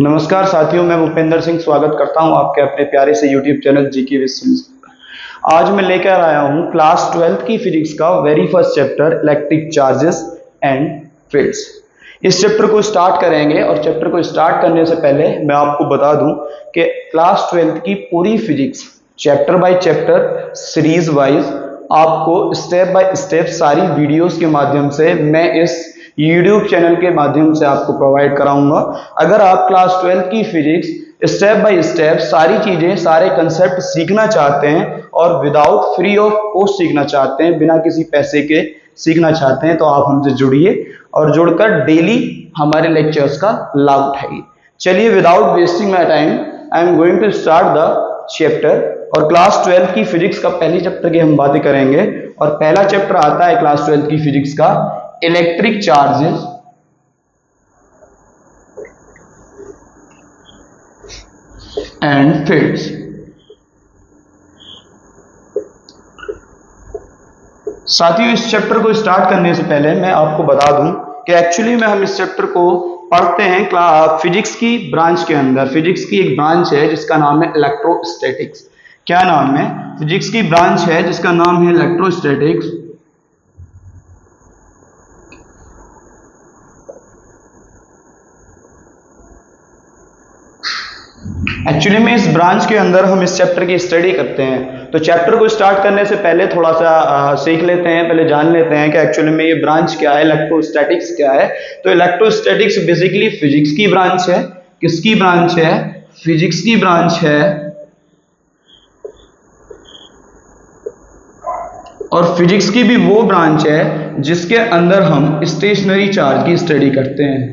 नमस्कार साथियों, मैं भूपेंद्र सिंह स्वागत करता हूं आपके अपने प्यारे से YouTube channel GK with Singh. आज मैं लेकर आया हूं क्लास 12th की फिजिक्स का very first chapter electric charges and fields. इस चैप्टर को स्टार्ट करेंगे और चैप्टर को स्टार्ट करने से पहले मैं आपको बता दूं कि क्लास 12th की पूरी physics chapter by chapter series wise आपको स्टेप बाय स्टेप सारी वीडियोस के माध्यम से मैं इस YouTube चैनल के माध्यम से आपको प्रोवाइड कराऊंगा। अगर आप क्लास 12th की फिजिक्स स्टेप बाय स्टेप सारी चीजें सारे कंसेप्ट सीखना चाहते हैं और विदाउट फ्री ऑफ कॉस्ट सीखना चाहते हैं, बिना किसी पैसे के सीखना चाहते हैं, तो आप हमसे जुड़िए और जुड़कर डेली हमारे लेक्चर्स का लाभ उठाइए। चलिए, without wasting my time I am going to start the chapter. और क्लास 12th की फिजिक्स का पहली चैप्टर की हम बातें करेंगे और पहला चैप्टर आता है क्लास 12th की फिजिक्स का इलेक्ट्रिक चार्जेस एंड फील्ड्स। साथियों, इस चैप्टर को स्टार्ट करने से पहले मैं आपको बता दूं कि एक्चुअली में हम इस चैप्टर को पढ़ते हैं फिजिक्स की ब्रांच के अंदर। फिजिक्स की एक ब्रांच है जिसका नाम है इलेक्ट्रोस्टैटिक्स। क्या नाम है? फिजिक्स की ब्रांच है जिसका नाम है इलेक्ट्रोस्टैटिक्स। एक्चुअली में इस ब्रांच के अंदर हम इस चैप्टर की स्टडी करते हैं। तो चैप्टर को स्टार्ट करने से पहले थोड़ा सा सीख लेते हैं, पहले जान लेते हैं कि एक्चुअली में ये ब्रांच क्या है, इलेक्ट्रोस्टैटिक्स क्या है। तो इलेक्ट्रोस्टैटिक्स बेसिकली फिजिक्स की ब्रांच है। किसकी ब्रांच है? फिजिक्स की ब्रांच है। और फिजिक्स की भी वो ब्रांच है जिसके अंदर हम स्टेशनरी चार्ज की स्टडी करते हैं।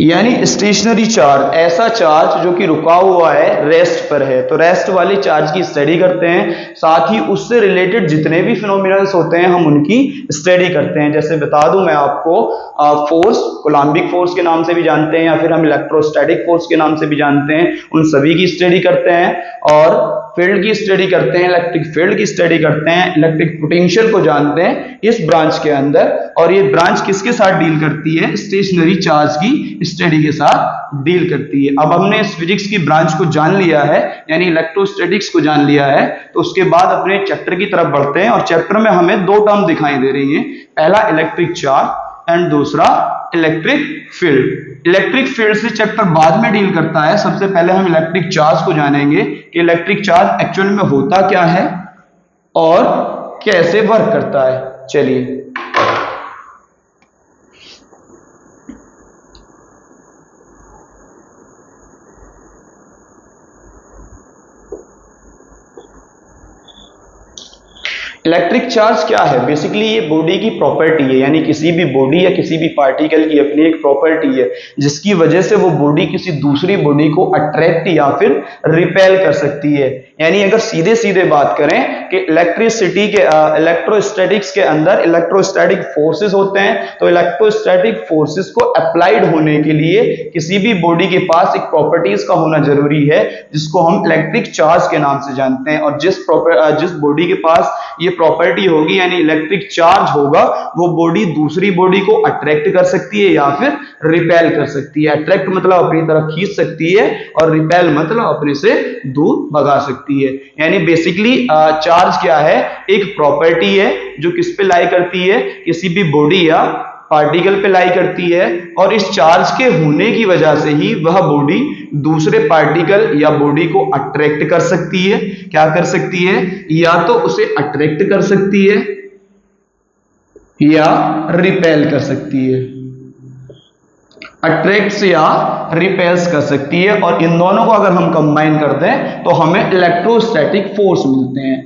यानी स्टेशनरी चार्ज, ऐसा चार्ज जो कि रुका हुआ है, रेस्ट पर है, तो रेस्ट वाले चार्ज की स्टडी करते हैं। साथ ही उससे रिलेटेड जितने भी फिनोमिनल्स होते हैं हम उनकी स्टडी करते हैं। जैसे बता दूं मैं आपको, फोर्स, कोलम्बिक फोर्स के नाम से भी जानते हैं या फिर हम इलेक्ट्रोस्टैटिक फोर्स के नाम से भी जानते हैं, उन सभी की स्टडी करते हैं। और फील्ड की स्टडी करते हैं, इलेक्ट्रिक फील्ड की स्टडी करते हैं, इलेक्ट्रिक पोटेंशियल को जानते हैं इस ब्रांच के अंदर। और ये ब्रांच किसके साथ डील करती है? स्टेशनरी चार्ज की स्टडी के साथ डील करती है। अब हमने इस फिजिक्स की ब्रांच को जान लिया है, यानी इलेक्ट्रोस्टैटिक्स को जान लिया है, तो उसके बाद अपने चैप्टर की तरफ बढ़ते हैं। और चैप्टर में हमें दो टर्म दिखाई दे रही हैं, पहला इलेक्ट्रिक चार्ज एंड दूसरा इलेक्ट्रिक फील्ड। इलेक्ट्रिक फील्ड से चैप्टर बाद में डील करता है। सबसे पहले हम इलेक्ट्रिक चार्ज को जानेंगे कि इलेक्ट्रिक चार्ज एक्चुअल में होता क्या है और कैसे वर्क करता है। चलिए, इलेक्ट्रिक चार्ज क्या है? बेसिकली ये बॉडी की प्रॉपर्टी है, यानी किसी भी बॉडी या किसी भी पार्टिकल की अपनी एक प्रॉपर्टी है जिसकी वजह से वो बॉडी किसी दूसरी बॉडी को अट्रैक्ट या फिर रिपेल कर सकती है। यानी अगर सीधे सीधे बात करें कि इलेक्ट्रिसिटी के इलेक्ट्रोस्टैटिक्स के अंदर इलेक्ट्रोस्टैटिक फोर्सेस होते हैं, तो इलेक्ट्रोस्टैटिक फोर्सेस को अप्लाइड होने के लिए किसी भी बॉडी के पास एक प्रॉपर्टीज का होना जरूरी है जिसको हम इलेक्ट्रिक चार्ज के नाम से जानते हैं। और जिस बॉडी के पास ये प्रॉपर्टी होगी यानी इलेक्ट्रिक चार्ज होगा, वो बॉडी दूसरी बॉडी को अट्रैक्ट कर सकती है या फिर रिपेल कर सकती है। अट्रैक्ट मतलब अपनी तरफ खींच सकती है और रिपेल मतलब अपने से दूर भगा सकती है। यानी बेसिकली चार्ज क्या है? एक प्रॉपर्टी है जो किस पे लाई करती है? किसी भी बॉडी या पार्टिकल पे लाई करती है। और इस चार्ज के होने की वजह से ही वह बॉडी दूसरे पार्टिकल या बॉडी को अट्रैक्ट कर सकती है। क्या कर सकती है? या तो उसे अट्रैक्ट कर सकती है या रिपेल कर सकती है। अट्रैक्ट्स या रिपेल्स कर सकती है। और इन दोनों को अगर हम कंबाइन कर दें तो हमें इलेक्ट्रोस्टैटिक फोर्स मिलते हैं।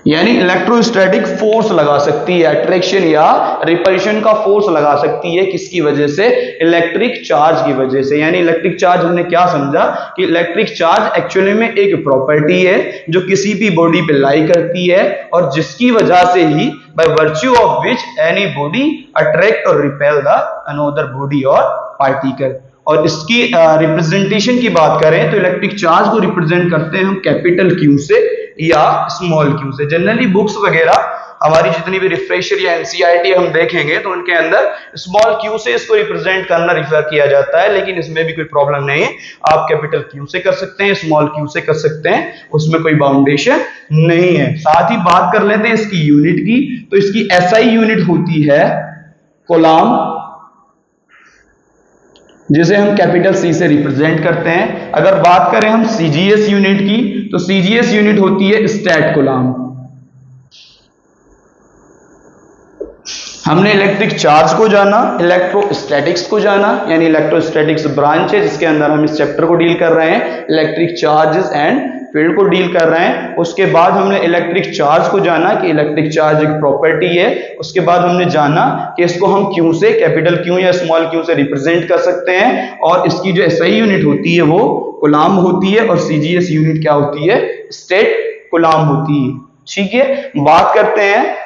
यानी इलेक्ट्रोस्टैटिक फोर्स लगा सकती है, अट्रैक्शन या रिपल्शन का फोर्स लगा सकती है। किसकी वजह से? इलेक्ट्रिक चार्ज की वजह से। यानी इलेक्ट्रिक चार्ज हमने क्या समझा कि इलेक्ट्रिक चार्ज एक्चुअली में एक प्रॉपर्टी है जो किसी भी बॉडी पे लाई करती है और जिसकी वजह से ही by virtue of which any body attract or repel the another body or particle। और इसकी रिप्रेजेंटेशन की बात करें तो इलेक्ट्रिक चार्ज को रिप्रेजेंट करते हैं हम कैपिटल क्यू से या स्मॉल क्यू से। जनरली बुक्स वगैरह हमारी जितनी भी रिफ्रेशर या एनसीईआरटी हम देखेंगे तो उनके अंदर स्मॉल क्यू से इसको रिप्रेजेंट करना रिफर किया जाता है, लेकिन इसमें भी कोई प्रॉब्लम नहीं है, आप कैपिटल क्यू से कर सकते हैं, स्मॉल क्यू से कर सकते हैं, उसमें कोई बाउंडेशन नहीं है। साथ ही बात कर लेते हैं इसकी यूनिट की, तो इसकी एसआई यूनिट होती है कूलम्ब, जिसे हम कैपिटल सी से रिप्रेजेंट करते हैं। अगर बात करें हम सीजीएस यूनिट की, तो सीजीएस यूनिट होती है स्टैट कूलम्ब। हमने इलेक्ट्रिक चार्ज को जाना, इलेक्ट्रोस्टैटिक्स को जाना, यानी इलेक्ट्रोस्टैटिक्स ब्रांच है जिसके अंदर हम इस चैप्टर को डील कर रहे हैं, इलेक्ट्रिक चार्जेस एंड फील्ड को डील कर रहे हैं। उसके बाद हमने इलेक्ट्रिक चार्ज को जाना कि इलेक्ट्रिक चार्ज एक प्रॉपर्टी है। उसके बाद हमने जाना कि इसको हम क्यू से, कैपिटल क्यू या स्मॉल क्यू से रिप्रेजेंट कर सकते हैं, और इसकी जो एसआई यूनिट होती है वो कूलम्ब होती है, और सीजीएस यूनिट क्या होती है, स्टेट कूलम्ब होती है। ठीक है, बात करते हैं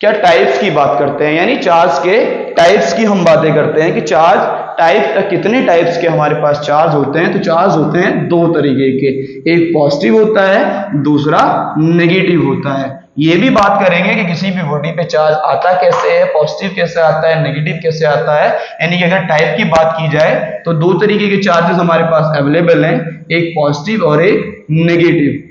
क्या टाइप्स की बात करते हैं, यानी चार्ज के टाइप्स की हम बातें करते हैं कि चार्ज टाइप, कितने टाइप्स के हमारे पास चार्ज होते हैं। तो चार्ज होते हैं दो तरीके के, एक पॉजिटिव होता है, दूसरा नेगेटिव होता है। ये भी बात करेंगे कि किसी भी बॉडी पे चार्ज आता कैसे है, पॉजिटिव कैसे आता है, नेगेटिव कैसे आता है। यानी कि अगर टाइप की बात की जाए तो दो तरीके के चार्जेस हमारे पास अवेलेबल हैं, एक पॉजिटिव और एक नेगेटिव,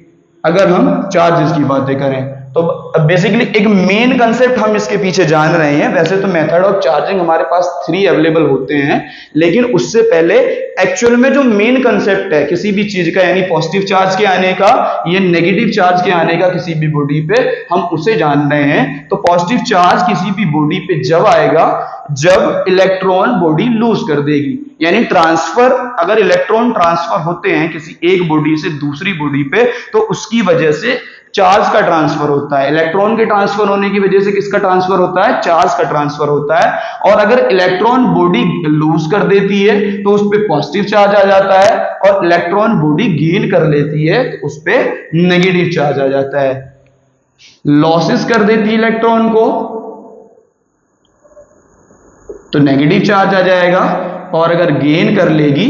अगर हम चार्जेस की बातें करें तो बेसिकली एक मेन कंसेप्ट हम इसके पीछे जान रहे हैं। वैसे तो मेथड ऑफ चार्जिंग हमारे पास 3 अवेलेबल होते हैं, लेकिन उससे पहले एक्चुअल में जो मेन कंसेप्ट है किसी भी चीज का, यानी पॉजिटिव चार्ज के आने का या नेगेटिव चार्ज के आने का किसी भी बॉडी पे, हम उसे जान रहे हैं। तो पॉजिटिव चार्ज किसी भी बॉडी पे जब आएगा जब इलेक्ट्रॉन बॉडी लूज कर देगी, यानी ट्रांसफर, अगर इलेक्ट्रॉन ट्रांसफर होते हैं किसी एक बॉडी से दूसरी बॉडी पे तो उसकी वजह से चार्ज का ट्रांसफर होता है। इलेक्ट्रॉन के ट्रांसफर होने की वजह से किसका ट्रांसफर होता है, चार्ज का ट्रांसफर होता है। और अगर इलेक्ट्रॉन बॉडी लूज कर देती है तो उस पर पॉजिटिव चार्ज आ जाता है, और इलेक्ट्रॉन बॉडी गेन कर लेती है तो उस पर नेगेटिव चार्ज आ जाता है। लॉसेस कर देती है इलेक्ट्रॉन को तो नेगेटिव चार्ज आ जाएगा, और अगर गेन कर लेगी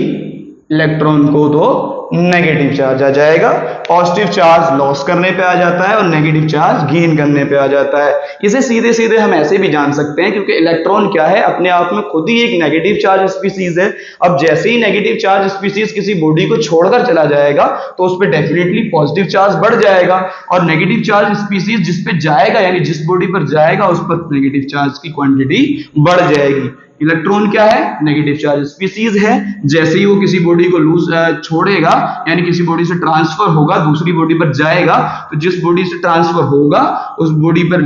इलेक्ट्रॉन को तो नेगेटिव चार्ज आ जाएगा। पॉजिटिव चार्ज लॉस करने पे आ जाता है और नेगेटिव चार्ज गेन करने पे आ जाता है। इसे सीधे सीधे हम ऐसे भी जान सकते हैं, क्योंकि इलेक्ट्रॉन क्या है, अपने आप में खुद ही एक नेगेटिव चार्ज स्पीसीज है। अब जैसे ही नेगेटिव चार्ज स्पीसीज किसी बॉडी को छोड़कर चला जाएगा तो उस पर डेफिनेटली पॉजिटिव चार्ज बढ़ जाएगा, और नेगेटिव चार्ज स्पीसीज जिस पे जाएगा, यानी जिस बॉडी पर जाएगा उस पर नेगेटिव चार्ज की क्वांटिटी बढ़ जाएगी। इलेक्ट्रॉन क्या है, नेगेटिव चार्ज स्पीसीज है। जैसे ही वो किसी बॉडी को लूज छोड़ेगा, यानी किसी बॉडी से ट्रांसफर होगा दूसरी बॉडी पर जाएगा, तो जिस बॉडी से ट्रांसफर होगा उस बॉडी पर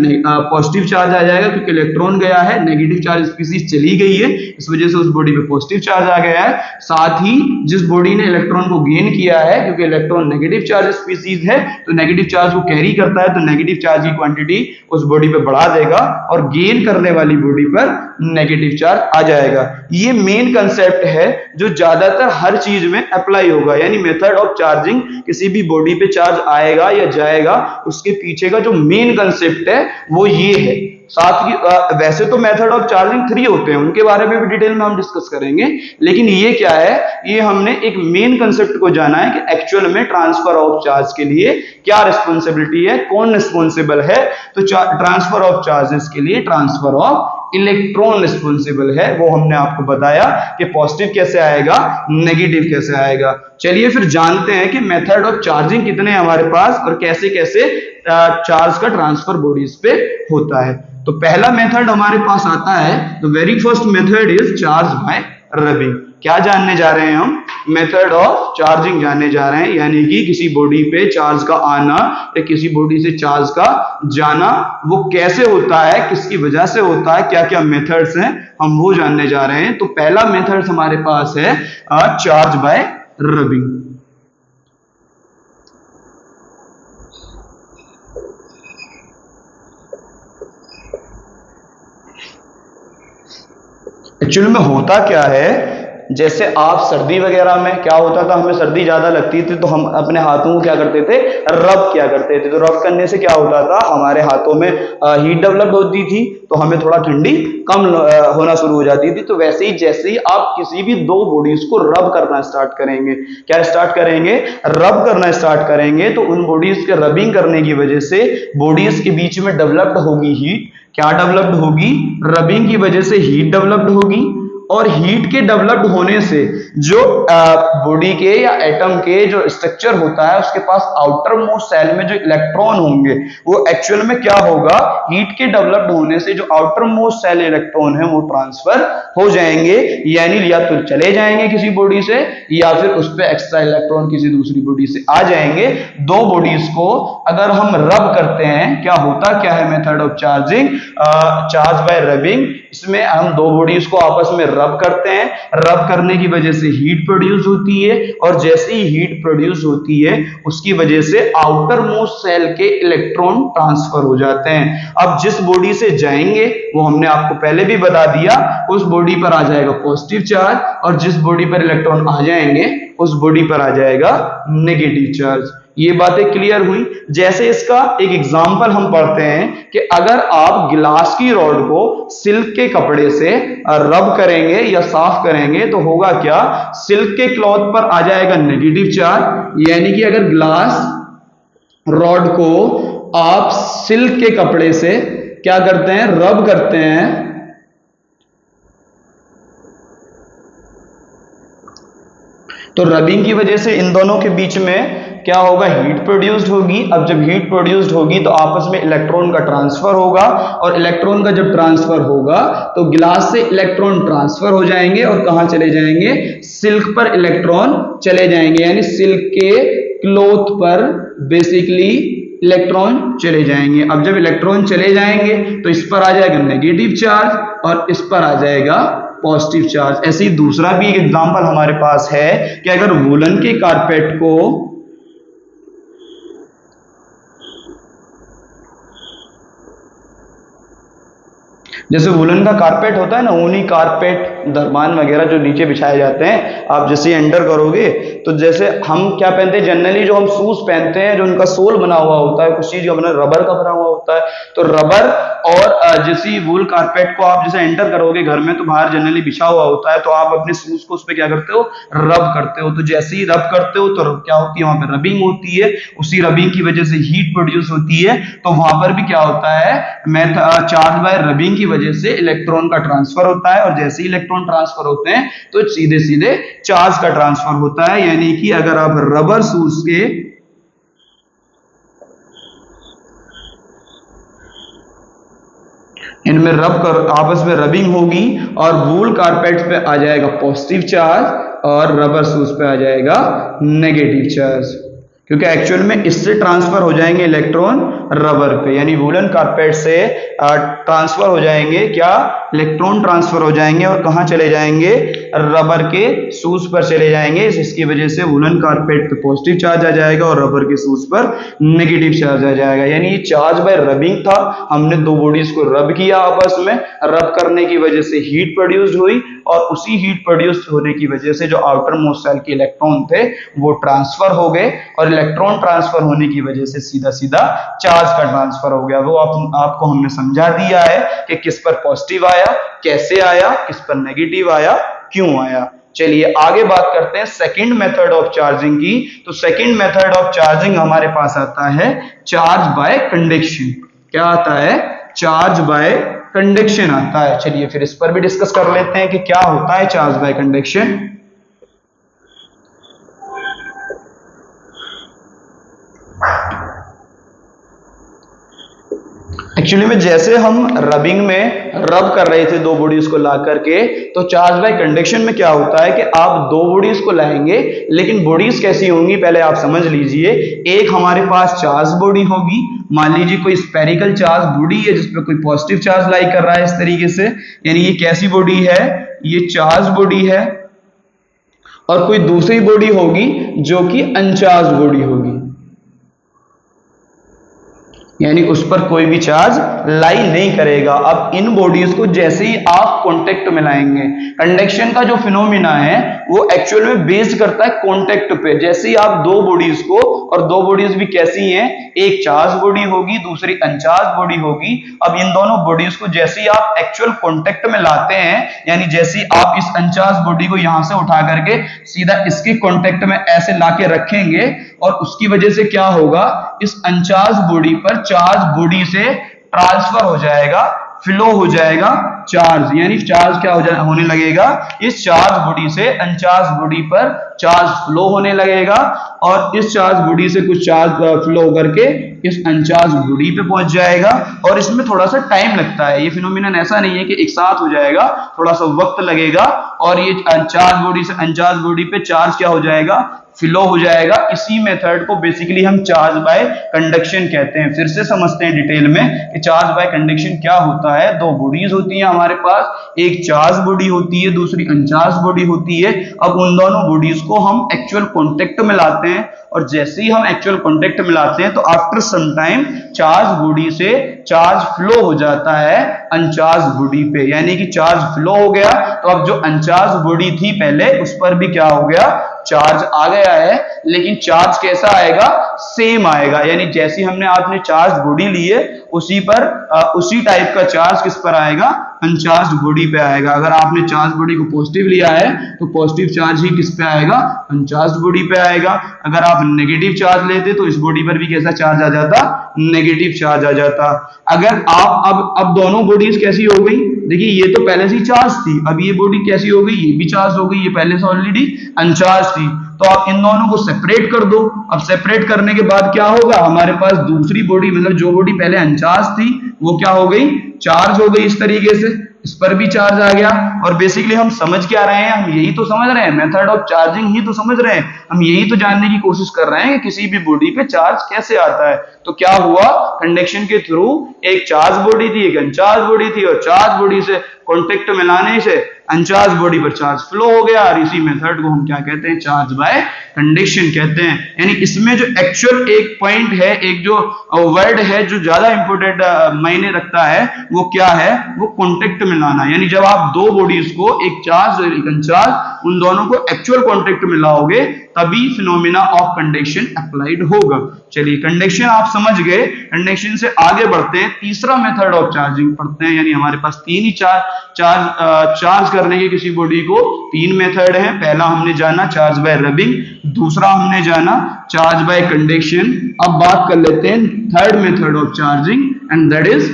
पॉजिटिव चार्ज आ जाएगा, क्योंकि इलेक्ट्रॉन गया है, नेगेटिव चार्ज स्पीसीज चली गई है, इस वजह से उस बॉडी पे पॉजिटिव चार्ज आ गया है। साथ ही जिस बॉडी ने इलेक्ट्रॉन को गेन किया है, क्योंकि इलेक्ट्रॉन नेगेटिव चार्ज स्पीसीज है तो नेगेटिव चार्ज को कैरी करता है, तो नेगेटिव चार्ज की क्वांटिटी उस बॉडी पे बढ़ा देगा, और गेन करने वाली बॉडी पर नेगेटिव चार्ज आ जाएगा। ये मेन कंसेप्ट है जो ज्यादातर हर चीज में अप्लाई होगा, यानी मेथड ऑफ चार्जिंग, किसी भी बॉडी पे चार्ज आएगा या जाएगा उसके पीछे का जो मेन कंसेप्ट है वो ये है। साथ ही वैसे तो मेथड ऑफ चार्जिंग 3 होते हैं, उनके बारे में भी डिटेल में हम डिस्कस करेंगे, लेकिन ये क्या है, ये हमने एक मेन कंसेप्ट को जाना है कि एक्चुअल में ट्रांसफर ऑफ चार्ज के लिए क्या रिस्पॉन्सिबिलिटी है, कौन रिस्पॉन्सिबल है। तो ट्रांसफर ऑफ चार्जेस के लिए ट्रांसफर ऑफ इलेक्ट्रॉन रिस्पॉन्सिबल है, वो हमने आपको बताया कि पॉजिटिव कैसे आएगा, नेगेटिव कैसे आएगा। चलिए फिर जानते हैं कि मेथड ऑफ चार्जिंग कितने हैं हमारे पास और कैसे कैसे चार्ज का ट्रांसफर बॉडीज पे होता है। तो पहला मेथड हमारे पास आता है, the very first method is charge by rubbing. क्या जानने जा रहे हैं हम, मेथड ऑफ चार्जिंग जानने जा रहे हैं, यानी कि किसी बॉडी पे चार्ज का आना या किसी बॉडी से चार्ज का जाना वो कैसे होता है, किसकी वजह से होता है, क्या क्या मेथड्स हैं, हम वो जानने जा रहे हैं। तो पहला मेथड हमारे पास है चार्ज बाय रबिंग। एक्चुअली में होता क्या है, जैसे आप सर्दी वगैरह में क्या होता था, हमें सर्दी ज्यादा लगती थी तो हम अपने हाथों को क्या करते थे, रब किया करते थे। तो रब करने से क्या होता था, हमारे हाथों में हीट डेवलप होती थी, तो हमें थोड़ा ठंडी कम होना शुरू हो जाती थी। तो वैसे ही जैसे ही आप किसी भी दो बॉडीज को रब करना स्टार्ट करेंगे, क्या स्टार्ट करेंगे, रब करना स्टार्ट करेंगे, तो उन बॉडीज के रबिंग करने की वजह से बॉडीज के बीच में डेवलप्ड होगी हीट। क्या डेवलप्ड होगी, रबिंग की वजह से हीट डेवलप्ड होगी। और हीट के डेवलप्ड होने से जो बॉडी के या एटम के जो स्ट्रक्चर होता है, उसके पास आउटर मोस्ट सेल में जो इलेक्ट्रॉन होंगे, वो एक्चुअल में क्या होगा, हीट के डेवलप्ड होने से जो आउटर मोस्ट सेल इलेक्ट्रॉन है वो ट्रांसफर हो जाएंगे, यानी या तो चले जाएंगे किसी बॉडी से, या फिर उस पर एक्स्ट्रा इलेक्ट्रॉन किसी दूसरी बॉडी से आ जाएंगे। दो बॉडीज को अगर हम रब करते हैं, क्या होता क्या है method of charging, charge by rubbing. इसमें हम दो बॉडीज को आपस में रब करते हैं, रब करने की वजह से हीट प्रोड्यूस होती है, और जैसे ही हीट प्रोड्यूस होती है उसकी वजह से आउटर मोस्ट सेल के इलेक्ट्रॉन ट्रांसफर हो जाते हैं। अब जिस बॉडी से जाएंगे वो हमने आपको पहले भी बता दिया, उस बॉडी पर आ जाएगा पॉजिटिव चार्ज, और जिस बॉडी पर इलेक्ट्रॉन आ जाएंगे उस बॉडी पर आ जाएगा नेगेटिव चार्ज। ये बातें क्लियर हुई। जैसे इसका एक एग्जांपल हम पढ़ते हैं कि अगर आप गिलास की रॉड को सिल्क के कपड़े से रब करेंगे या साफ करेंगे तो होगा क्या, सिल्क के क्लॉथ पर आ जाएगा नेगेटिव चार्ज। यानी कि अगर ग्लास रॉड को आप सिल्क के कपड़े से क्या करते हैं, रब करते हैं, तो रबिंग की वजह से इन दोनों के बीच में क्या होगा, हीट प्रोड्यूस्ड होगी। अब जब हीट प्रोड्यूस्ड होगी तो आपस में इलेक्ट्रॉन का ट्रांसफर होगा, और इलेक्ट्रॉन का जब ट्रांसफर होगा तो गिलास से इलेक्ट्रॉन ट्रांसफर हो जाएंगे और कहां चले जाएंगे, सिल्क पर इलेक्ट्रॉन चले जाएंगे, यानी सिल्क के क्लॉथ पर बेसिकली इलेक्ट्रॉन चले जाएंगे। अब जब इलेक्ट्रॉन चले जाएंगे तो इस पर आ जाएगा नेगेटिव चार्ज और इस पर आ जाएगा पॉजिटिव चार्ज। ऐसे ही दूसरा भी एक एग्जांपल हमारे पास है कि अगर वुलन के कारपेट को जैसे वुलन का कारपेट होता है ना, ऊनी कारपेट, दरमान वगैरह जो नीचे बिछाए जाते हैं, आप जैसे एंटर करोगे तो जैसे हम क्या पहनते हैं जनरली, जो हम शूज पहनते हैं जो उनका सोल बना हुआ होता है, कुछ चीज का बना रबर का बना हुआ होता है, तो रबर और जैसी वूल कारपेट को आप जैसे एंटर करोगे घर में तो बाहर जनरली बिछा हुआ होता है, तो आप अपने शूज को उस पर क्या करते हो, रब करते हो। तो जैसे ही रब करते हो तो क्या होती है, वहां पर रबिंग होती है, उसी रबिंग की वजह से हीट प्रोड्यूस होती है। तो वहां पर भी क्या होता है, चार्ज बाय रबिंग की वजह से इलेक्ट्रॉन का ट्रांसफर होता है, और जैसे ही इलेक्ट्रॉन ट्रांसफर होते हैं तो सीधे सीधे चार्ज का ट्रांसफर होता है। यानी कि अगर आप रबर शूज के इनमें रब कर आपस में रबिंग होगी और वूल कारपेट पे आ जाएगा पॉजिटिव चार्ज और रबर शूज पे आ जाएगा नेगेटिव चार्ज, क्योंकि एक्चुअल में इससे ट्रांसफर हो जाएंगे इलेक्ट्रॉन रबर पे, यानी वुलन कारपेट से ट्रांसफर हो जाएंगे, क्या इलेक्ट्रॉन ट्रांसफर हो जाएंगे और कहां चले जाएंगे, रबर के शूज पर चले जाएंगे। इसकी वजह से वुलन कारपेट पे पॉजिटिव चार्ज आ जाएगा और रबर के शूज पर नेगेटिव चार्ज आ जाएगा। यानी ये चार्ज बाय रबिंग था, हमने दो बॉडीज को रब किया आपस में, रब करने की वजह से हीट प्रोड्यूस हुई, और उसी हीट प्रोड्यूस होने की वजह से जो आउटर मोस्ट सेल के इलेक्ट्रॉन थे वो ट्रांसफर हो गए, और इलेक्ट्रॉन ट्रांसफर होने की वजह से सीधा सीधा चार्ज का ट्रांसफर हो गया। वो आपको हमने समझा दिया है कि किस पर पॉजिटिव आया, कैसे आया, किस पर नेगेटिव आया, क्यों आया। चलिए आगे बात करते हैं सेकंड मेथड ऑफ चार्जिंग की। तो सेकंड मेथड ऑफ चार्जिंग हमारे पास आता है चार्ज बाय कंडक्शन। क्या आता है, चार्ज बाय कंडक्शन आता है। चलिए फिर इस पर भी डिस्कस कर लेते हैं कि क्या होता है चार्ज बाय कंडक्शन। एक्चुअली में जैसे हम रबिंग में रब कर रहे थे दो बॉडीज को ला करके, तो चार्ज बाय कंडक्शन में क्या होता है कि आप दो बॉडीज को लाएंगे, लेकिन बॉडीज कैसी होंगी पहले आप समझ लीजिए। एक हमारे पास चार्ज बॉडी होगी, मान लीजिए कोई स्पेरिकल चार्ज बॉडी है जिसपे कोई पॉजिटिव चार्ज लाई कर रहा है इस तरीके से, यानी ये कैसी बॉडी है, ये चार्ज बॉडी है। और कोई दूसरी बॉडी होगी जो कि अनचार्ज बॉडी होगी। यानी उस पर कोई भी चार्ज लाई नहीं करेगा। अब इन बॉडीज को जैसे ही आप कांटेक्ट में लाएंगे, कंडक्शन का जो फिनोमिना है वो एक्चुअल में बेस्ड करता है कांटेक्ट पे। जैसे ही आप दो बॉडीज को, और दो बॉडीज भी कैसी हैं, एक चार्ज बॉडी होगी दूसरी अनचार्ज बॉडी होगी। अब इन दोनों बॉडीज को जैसे ही आप एक्चुअल कांटेक्ट में लाते हैं, यानी जैसे ही आप इस अनचार्ज बॉडी को यहां से उठा करके सीधा इसके कांटेक्ट में ऐसे लाके रखेंगे, और उसकी वजह से क्या होगा, इस अनचार्ज बॉडी पर चार्ज बॉडी से ट्रांसफर हो जाएगा, फ्लो हो जाएगा चार्ज, यानी चार्ज क्या होने लगेगा, इस चार्ज बॉडी से अनचार्ज बॉडी पर चार्ज फ्लो होने लगेगा, और इस चार्ज बॉडी से कुछ चार्ज फ्लो करके इस अनचार्ज बॉडी पे पहुंच जाएगा। और इसमें थोड़ा सा टाइम लगता है, ये फिनोमिनन ऐसा नहीं है कि एक साथ हो जाएगा, थोड़ा सा वक्त लगेगा, और ये चार्ज बॉडी से अनचार्ज बॉडी पे चार्ज क्या हो जाएगा, फ्लो हो जाएगा। इसी मेथड को बेसिकली हम चार्ज बाय कंडक्शन कहते हैं। फिर से समझते हैं डिटेल में कि चार्ज बाय कंडक्शन क्या होता है। दो बॉडीज होती हैं हमारे पास, एक चार्ज बॉडी होती है दूसरी अनचार्ज बॉडी होती है। अब उन दोनों बॉडीज को हम एक्चुअल कांटेक्ट में लाते हैं, और जैसे ही हम एक्चुअल कांटेक्ट में लाते हैं तो after some time charge body से चार्ज फ्लो हो जाता है अनचार्ज बॉडी पे, यानी कि चार्ज फ्लो हो गया। तो अब जो अनचार्ज बॉडी थी पहले, उस पर भी क्या हो गया, चार्ज आ गया है, लेकिन चार्ज कैसा आएगा, सेम आएगा। यानी जैसी हमने आपने चार्ज बॉडी ली है, उसी पर उसी टाइप का चार्ज किस पर आएगा, अनचार्ज बॉडी पे आएगा। अगर आपने चार्ज बॉडी को पॉजिटिव लिया है तो पॉजिटिव चार्ज ही किस पे आएगा, अनचार्ज बॉडी पे आएगा। अगर आप नेगेटिव चार्ज लेते तो इस बॉडी पर भी कैसा चार्ज आ जाता, नेगेटिव चार्ज आ जाता। अगर आप अब दोनों बॉडीज कैसी हो गई, देखिए ये तो पहले से ही चार्ज थी, अब ये बॉडी कैसी हो गई, ये भी चार्ज हो गई, ये पहले से ऑलरेडी अनचार्ज थी। तो आप इन दोनों को सेपरेट कर दो। अब सेपरेट करने के बाद क्या होगा, हमारे पास दूसरी बॉडी, मतलब जो बॉडी पहले अनचार्ज थी वो क्या हो गई, चार्ज हो गई। इस तरीके से इस पर भी चार्ज आ गया। और बेसिकली हम समझ क्या रहे हैं, हम यही तो समझ रहे हैं, मेथड ऑफ चार्जिंग ही तो समझ रहे हैं, हम यही तो जानने की कोशिश कर रहे हैं कि किसी भी बॉडी पे चार्ज कैसे आता है। तो क्या हुआ, कंडक्शन के थ्रू एक चार्ज बॉडी थी एक अनचार्ज बॉडी थी, और चार्ज बॉडी से कांटेक्ट में लाने से अनचार्ज बॉडी पर चार्ज फ्लो हो गया। और इसी मेथड को हम क्या कहते हैं, चार्ज बाय कंडक्शन कहते हैं। यानी इसमें जो एक्चुअल एक पॉइंट है, एक जो वर्ड है जो ज्यादा इंपॉर्टेंट मायने रखता है, वो क्या है, वो कांटेक्ट में लाना। यानी जब आप दो बॉडीज को, एक चार्ज और एक अनचार्ज, उन दोनों को एक्चुअल कांटेक्ट में लाओगे, तभी फिनोमिना ऑफ कंडक्शन अप्लाइड होगा। चलिए कंडक्शन आप समझ गए, कंडक्शन से आगे बढ़ते हैं, तीसरा मेथड ऑफ चार्जिंग पढ़ते हैं। यानी हमारे पास तीन ही चार्ज करने के किसी बॉडी को तीन मेथड है। पहला हमने जाना चार्ज बाय रबिंग, दूसरा हमने जाना चार्ज बाय कंडक्शन। अब बात कर लेते हैं third method of charging, and that is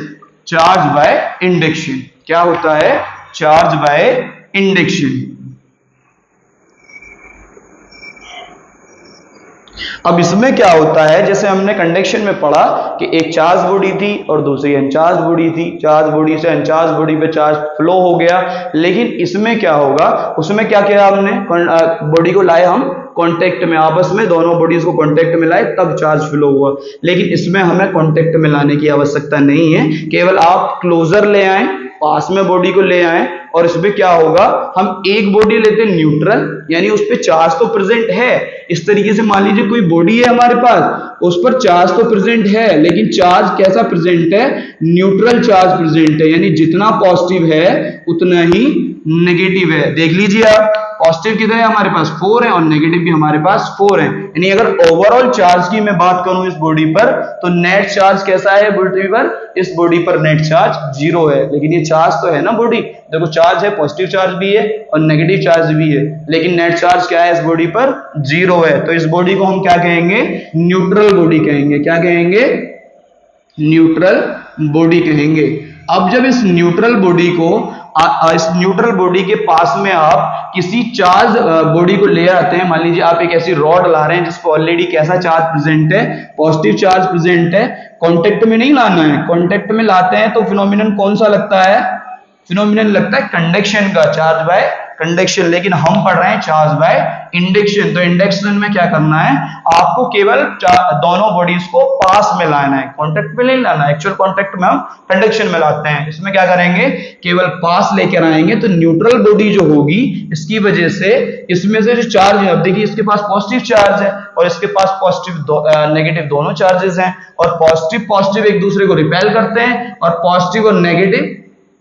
charge by induction. क्या होता है, चार्ज बाय इंडक्शन। अब इसमें क्या होता है, जैसे हमने कंडक्शन में पढ़ा कि एक चार्ज बॉडी थी और दूसरी अनचार्ज बॉडी थी, चार्ज बॉडी से अनचार्ज बॉडी पे चार्ज फ्लो हो गया। लेकिन इसमें क्या होगा, उसमें क्या किया हमने, बॉडी को लाए हम कांटेक्ट में, आपस में दोनों बॉडीज को कांटेक्ट में लाए, तब चार्ज फ्लो हुआ। लेकिन इसमें हमें कांटेक्ट में लाने की आवश्यकता नहीं है, केवल आप क्लोजर ले आए, पास में बॉडी को ले आए, और इसमें क्या होगा, हम एक बॉडी लेते हैं न्यूट्रल, यानी उस पर चार्ज तो प्रेजेंट है। इस तरीके से मान लीजिए कोई बॉडी है हमारे पास, उस पर चार्ज तो प्रेजेंट है, लेकिन चार्ज कैसा प्रेजेंट है, न्यूट्रल चार्ज प्रेजेंट है। यानी जितना पॉजिटिव है उतना ही नेगेटिव है। देख लीजिए आप, पॉजिटिव कितने हैं हमारे पास, 4 है, और नेगेटिव भी हमारे पास 4 है। यानी अगर ओवरऑल चार्ज की मैं बात करूं इस बॉडी पर, तो नेट चार्ज कैसा है बॉडी पर, इस बॉडी पर नेट चार्ज 0 है। लेकिन ये चार्ज तो है ना बॉडी, देखो चार्ज है, पॉजिटिव चार्ज भी है और नेगेटिव चार्ज भी है, लेकिन नेट चार्ज क्या है इस बॉडी पर, 0 है। तो इस बॉडी को हम क्या कहेंगे, न्यूट्रल बॉडी कहेंगे। क्या कहेंगे, न्यूट्रल बॉडी कहेंगे। अब जब इस न्यूट्रल बॉडी को, इस न्यूट्रल बॉडी के पास में आप किसी चार्ज बॉडी को ले आते हैं, मान लीजिए आप एक ऐसी रॉड ला रहे हैं जिस पर ऑलरेडी कैसा चार्ज प्रेजेंट है, पॉजिटिव चार्ज प्रेजेंट है, कांटेक्ट में नहीं लाना है, कांटेक्ट में लाते हैं तो फिनोमिनन कौन सा लगता है, फिनोमिनन लगता है कंडक्शन का, चार्ज बाय कंडक्शन, लेकिन हम पढ़ रहे हैं चार्ज बाय इंडक्शन। तो इंडक्शन में क्या करना है, आपको केवल दोनों बॉडीज को पास में लाना है, कॉन्टेक्ट में नहीं लाना। एक्चुअल कॉन्टेक्ट में हम कंडक्शन में लाते हैं, इसमें क्या करेंगे, केवल पास लेकर आएंगे। तो न्यूट्रल बॉडी जो होगी, इसकी वजह से इसमें से जो चार्ज है, अब देखिए इसके पास पॉजिटिव चार्ज है और इसके पास पॉजिटिव नेगेटिव दोनों चार्जेस हैं, और पॉजिटिव पॉजिटिव एक दूसरे को रिपेल करते हैं और पॉजिटिव और नेगेटिव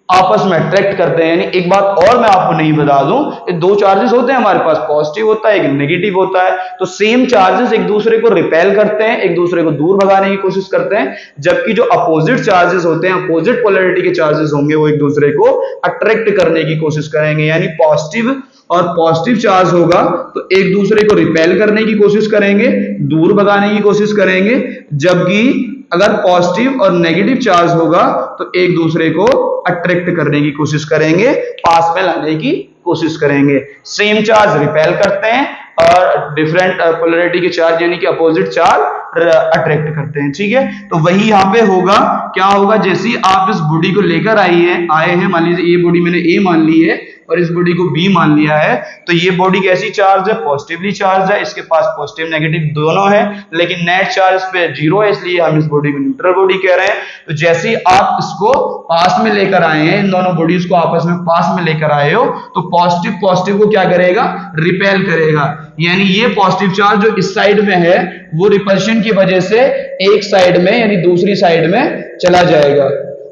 आपस में अट्रैक्ट करते हैं। यानी एक बात और मैं आपको नहीं बता दूं, ये दो चार्जेस होते हैं हमारे पास, पॉजिटिव होता है, एक नेगेटिव होता है। तो सेम चार्जेस एक दूसरे को रिपेल करते हैं, एक दूसरे को दूर भगाने की कोशिश करते हैं, जबकि जो अपोजिट चार्जेस होते हैं, अपोजिट पोलैरिटी के चार्जेस होंगे, वो एक दूसरे को अट्रैक्ट करने की कोशिश करेंगे। यानी पॉजिटिव और पॉजिटिव चार्ज होगा तो एक दूसरे को रिपेल करने की कोशिश करेंगे, दूर भगाने की कोशिश करेंगे, जबकि अगर पॉजिटिव और नेगेटिव चार्ज होगा तो एक दूसरे को अट्रैक्ट करने की कोशिश करेंगे, पास में लाने की कोशिश करेंगे। सेम चार्ज रिपेल करते हैं और डिफरेंट पोलैरिटी के चार्ज यानी कि अपोजिट चार्ज अट्रैक्ट करते हैं। ठीक है, तो वही यहाँ पे होगा। क्या होगा, जैसे ही आप इस बॉडी को लेकर आए हैं, मान लीजिए ये बॉडी मैंने ए मान ली है और इस बॉडी को बी मान लिया है, तो ये बॉडी कैसी चार्ज है, पॉजिटिवली चार्ज है, इसके पास पॉजिटिव नेगेटिव दोनों है, लेकिन नेट चार्ज पे जीरो है, इसलिए हम इस बॉडी को न्यूट्रल बॉडी कह रहे हैं। तो जैसे ही आप इसको पास में लेकर आए हैं, इन दोनों बॉडीज को आपस में पास में लेकर आए हो, तो पॉजिटिव पॉजिटिव को क्या करेगा, रिपेल करेगा। यानी ये पॉजिटिव चार्ज जो इस साइड में है, वो रिपल्शन की वजह से एक साइड में यानी दूसरी साइड में चला जाएगा।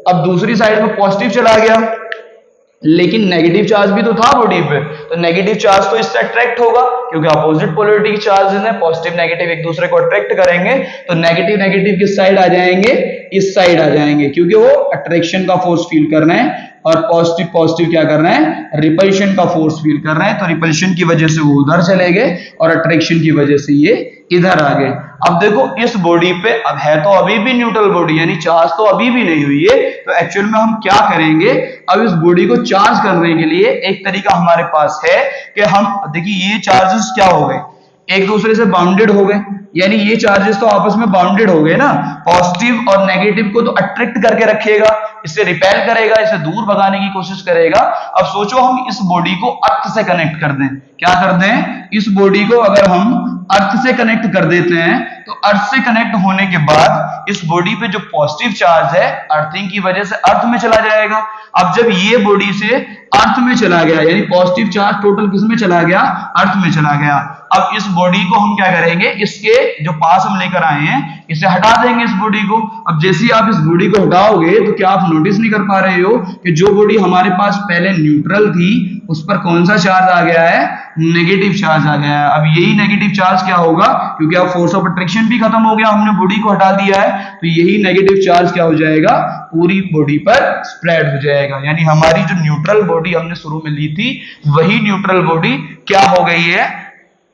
अब दूसरी साइड में पॉजिटिव चला गया, लेकिन नेगेटिव चार्ज भी तो था बॉडी पे, तो नेगेटिव चार्ज तो इससे अट्रैक्ट होगा, क्योंकि अपोजिट पोलैरिटी के चार्जेस हैं, पॉजिटिव नेगेटिव एक दूसरे को अट्रैक्ट करेंगे। तो नेगेटिव नेगेटिव किस साइड आ जाएंगे, इस साइड आ जाएंगे, क्योंकि वो अट्रैक्शन का फोर्स फील कर रहे हैं, और पॉजिटिव पॉजिटिव क्या कर रहे हैं, रिपल्शन का फोर्स फील कर रहे हैं। तो रिपल्शन की वजह से वो उधर चले गए और अट्रैक्शन की वजह से ये इधर आ गए। अब देखो इस बॉडी पे अब है तो अभी भी न्यूट्रल बॉडी, यानी चार्ज तो अभी भी नहीं हुई है। तो एक्चुअल में हम क्या करेंगे, अब इस बॉडी को चार्ज करने के लिए एक तरीका हमारे पास है कि हम देखिए ये चार्जेस क्या हो गए, एक दूसरे से बाउंडेड हो गए, यानी ये चार्जेस तो आपस में बाउंडेड हो गए ना, पॉजिटिव और नेगेटिव को तो अट्रैक्ट करके रखेगा, इससे रिपेल करेगा, इसे दूर भगाने की कोशिश करेगा। अब सोचो हम इस बॉडी को अर्थ से कनेक्ट कर दें, क्या कर दें, इस बॉडी को अगर हम अर्थ से कनेक्ट कर देते हैं, तो अर्थ से कनेक्ट होने के बाद इस बॉडी पे जो पॉजिटिव चार्ज है, अर्थिंग की वजह से अर्थ में चला जाएगा। अब जब ये बॉडी से अर्थ में चला गया, यानी पॉजिटिव चार्ज टोटल किस में चला गया, अर्थ में चला गया। अब इस बॉडी को हम क्या करेंगे, इसके जो पास हम लेकर आए हैं, इसे हटा देंगे इस बॉडी को। अब जैसे ही आप इस बॉडी को हटाओगे, तो क्या आप नोटिस नहीं कर पा रहे हो कि जो बॉडी हमारे पास पहले न्यूट्रल थी, उस पर कौन सा चार्ज आ गया है, नेगेटिव चार्ज आ गया है। अब यही नेगेटिव चार्ज क्या होगा, क्योंकि अब फोर्स ऑफ अट्रैक्शन भी खत्म हो गया, हमने बॉडी को हटा दिया है, तो यही नेगेटिव चार्ज क्या हो जाएगा, पूरी बॉडी पर स्प्रेड हो जाएगा। यानी हमारी जो न्यूट्रल बॉडी हमने शुरू में ली थी, वही न्यूट्रल बॉडी क्या हो गई है,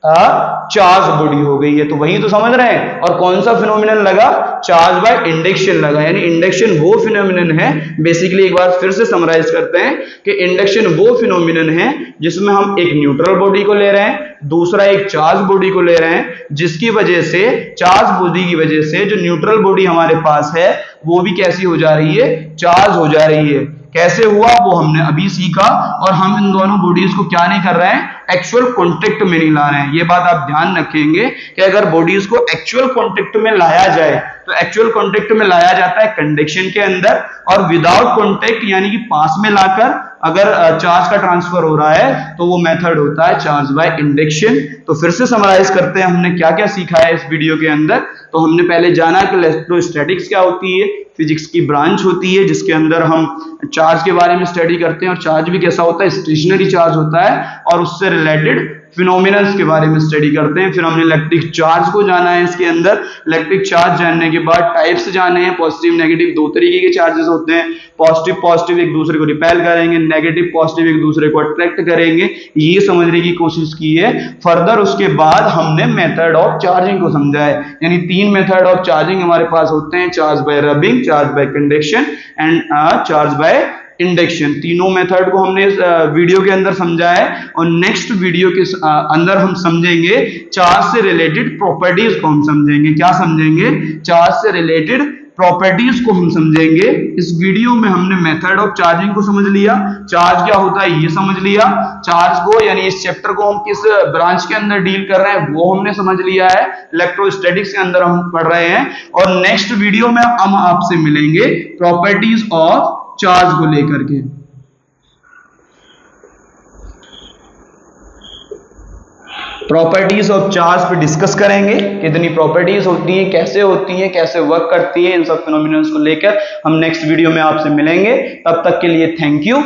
चार्ज बॉडी हो गई है। तो वही तो समझ रहे हैं। और कौन सा फिनोमिनन लगा, चार्ज बाय इंडक्शन लगा। यानी इंडक्शन वो फिनोमिनन है, बेसिकली एक बार फिर से समराइज करते हैं कि इंडक्शन वो फिनोमिनन है जिसमें हम एक न्यूट्रल बॉडी को ले रहे हैं, दूसरा एक चार्ज बॉडी को ले रहे हैं, जिसकी वजह से चार्ज बॉडी की वजह से जो न्यूट्रल बॉडी हमारे पास है, वो भी कैसी हो जा रही है, चार्ज हो जा रही है। कैसे हुआ वो हमने अभी सीखा। और हम इन दोनों बॉडीज को क्या नहीं कर रहे हैं, एक्चुअल कॉन्टेक्ट में नहीं ला रहे हैं। ये बात आप ध्यान रखेंगे कि अगर बॉडीज को एक्चुअल कॉन्टेक्ट में लाया जाए, तो एक्चुअल कॉन्टेक्ट में लाया जाता है कंडक्शन के अंदर, और विदाउट कॉन्टेक्ट यानी कि पास में लाकर अगर चार्ज का ट्रांसफर हो रहा है, तो वो मेथड होता है चार्ज बाय इंडक्शन। तो फिर से समराइज करते हैं हमने क्या क्या सीखा है इस वीडियो के अंदर। तो हमने पहले जाना कि इलेक्ट्रोस्टैटिक्स क्या होती है, फिजिक्स की ब्रांच होती है जिसके अंदर हम चार्ज के बारे में स्टडी करते हैं, और चार्ज भी कैसा होता है, स्टेशनरी चार्ज होता है, और उससे रिलेटेड फिनोमिनन्स के बारे में स्टडी करते हैं। फिर हमने इलेक्ट्रिक चार्ज को जाना है, इसके अंदर इलेक्ट्रिक चार्ज जानने के बाद टाइप्स जाने हैं। पॉजिटिव नेगेटिव दो तरीके के चार्जेस होते हैं, पॉजिटिव पॉजिटिव एक दूसरे को रिपेल करेंगे, नेगेटिव पॉजिटिव एक दूसरे को अट्रैक्ट करेंगे, ये समझने की कोशिश की है। फर्दर उसके बाद हमने मेथड ऑफ चार्जिंग को समझा है, यानी तीन मेथड ऑफ चार्जिंग हमारे पास होते हैं, charge by rubbing, charge by conduction and charge by induction. तीनों मेथड को हमने इस वीडियो के अंदर समझा है, और नेक्स्ट वीडियो के अंदर हम समझेंगे चार्ज से रिलेटेड प्रॉपर्टीज को हम समझेंगे। क्या समझेंगे, चार्ज से रिलेटेड प्रॉपर्टीज को हम समझेंगे। इस वीडियो में हमने मेथड ऑफ चार्जिंग को समझ लिया, चार्ज क्या होता है ये समझ लिया, चार्ज को यानी इस चैप्टर को हम किस ब्रांच के अंदर डील कर रहे हैं वो हमने समझ लिया है, इलेक्ट्रोस्टैटिक्स के अंदर हम पढ़ रहे हैं। और नेक्स्ट वीडियो में हम आपसे मिलेंगे प्रॉपर्टीज ऑफ चार्ज को लेकर के। प्रॉपर्टीज ऑफ चार्ज पे डिस्कस करेंगे, कितनी प्रॉपर्टीज होती हैं, कैसे वर्क करती है, इन सब फिनोमिनन्स को लेकर हम नेक्स्ट वीडियो में आपसे मिलेंगे। तब तक के लिए थैंक यू।